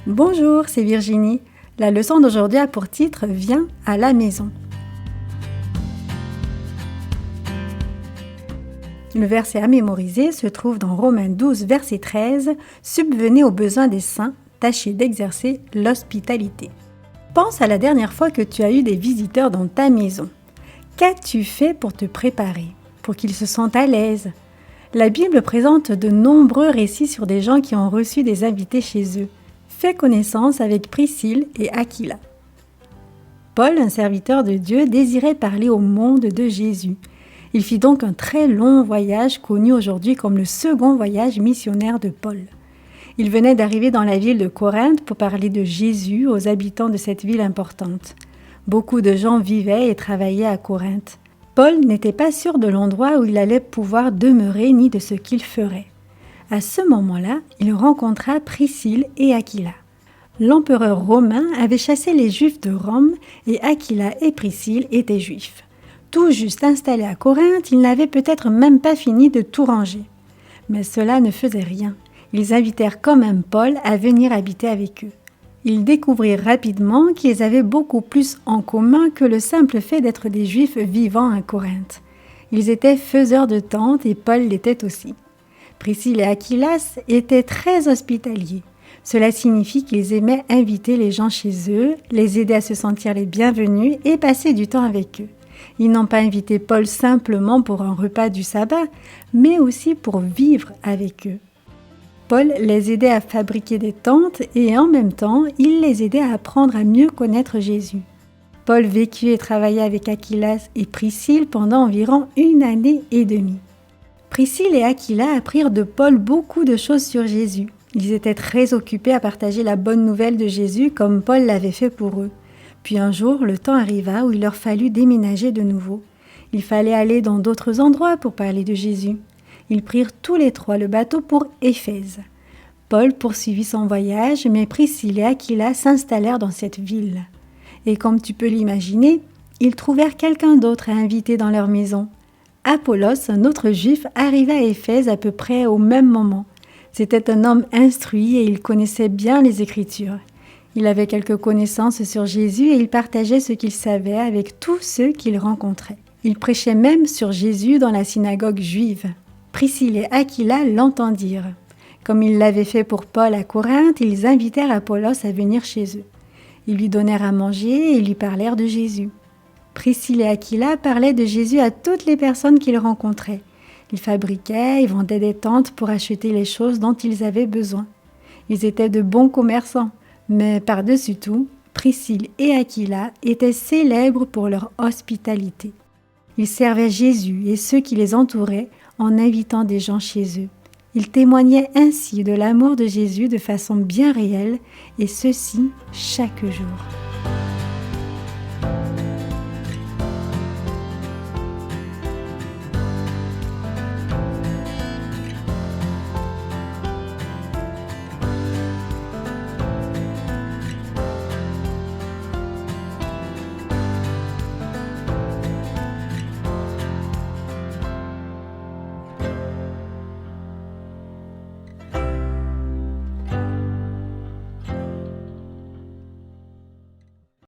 Bonjour, c'est Virginie. La leçon d'aujourd'hui a pour titre « Viens à la maison ». Le verset à mémoriser se trouve dans Romains 12, verset 13 « Subvenez aux besoins des saints, tâchez d'exercer l'hospitalité ». Pense à la dernière fois que tu as eu des visiteurs dans ta maison. Qu'as-tu fait pour te préparer, pour qu'ils se sentent à l'aise? La Bible présente de nombreux récits sur des gens qui ont reçu des invités chez eux. Fais connaissance avec Priscille et Aquila. Paul, un serviteur de Dieu, désirait parler au monde de Jésus. Il fit donc un très long voyage connu aujourd'hui comme le second voyage missionnaire de Paul. Il venait d'arriver dans la ville de Corinthe pour parler de Jésus aux habitants de cette ville importante. Beaucoup de gens vivaient et travaillaient à Corinthe. Paul n'était pas sûr de l'endroit où il allait pouvoir demeurer ni de ce qu'il ferait. À ce moment-là, il rencontra Priscille et Aquila. L'empereur romain avait chassé les Juifs de Rome et Aquila et Priscille étaient Juifs. Tout juste installés à Corinthe, ils n'avaient peut-être même pas fini de tout ranger. Mais cela ne faisait rien. Ils invitèrent quand même Paul à venir habiter avec eux. Ils découvrirent rapidement qu'ils avaient beaucoup plus en commun que le simple fait d'être des Juifs vivant à Corinthe. Ils étaient faiseurs de tentes et Paul l'était aussi. Priscille et Aquila étaient très hospitaliers. Cela signifie qu'ils aimaient inviter les gens chez eux, les aider à se sentir les bienvenus et passer du temps avec eux. Ils n'ont pas invité Paul simplement pour un repas du sabbat, mais aussi pour vivre avec eux. Paul les aidait à fabriquer des tentes et en même temps, il les aidait à apprendre à mieux connaître Jésus. Paul vécut et travailla avec Aquila et Priscille pendant environ 1 année et demie. Priscille et Aquila apprirent de Paul beaucoup de choses sur Jésus. Ils étaient très occupés à partager la bonne nouvelle de Jésus comme Paul l'avait fait pour eux. Puis un jour, le temps arriva où il leur fallut déménager de nouveau. Il fallait aller dans d'autres endroits pour parler de Jésus. Ils prirent tous les 3 le bateau pour Éphèse. Paul poursuivit son voyage, mais Priscille et Aquila s'installèrent dans cette ville. Et comme tu peux l'imaginer, ils trouvèrent quelqu'un d'autre à inviter dans leur maison. Apollos, un autre juif, arriva à Éphèse à peu près au même moment. C'était un homme instruit et il connaissait bien les Écritures. Il avait quelques connaissances sur Jésus et il partageait ce qu'il savait avec tous ceux qu'il rencontrait. Il prêchait même sur Jésus dans la synagogue juive. Priscille et Aquila l'entendirent. Comme ils l'avaient fait pour Paul à Corinthe, ils invitèrent Apollos à venir chez eux. Ils lui donnèrent à manger et lui parlèrent de Jésus. Priscille et Aquila parlaient de Jésus à toutes les personnes qu'ils rencontraient. Ils fabriquaient et vendaient des tentes pour acheter les choses dont ils avaient besoin. Ils étaient de bons commerçants, mais par-dessus tout, Priscille et Aquila étaient célèbres pour leur hospitalité. Ils servaient Jésus et ceux qui les entouraient en invitant des gens chez eux. Ils témoignaient ainsi de l'amour de Jésus de façon bien réelle, et ceci chaque jour.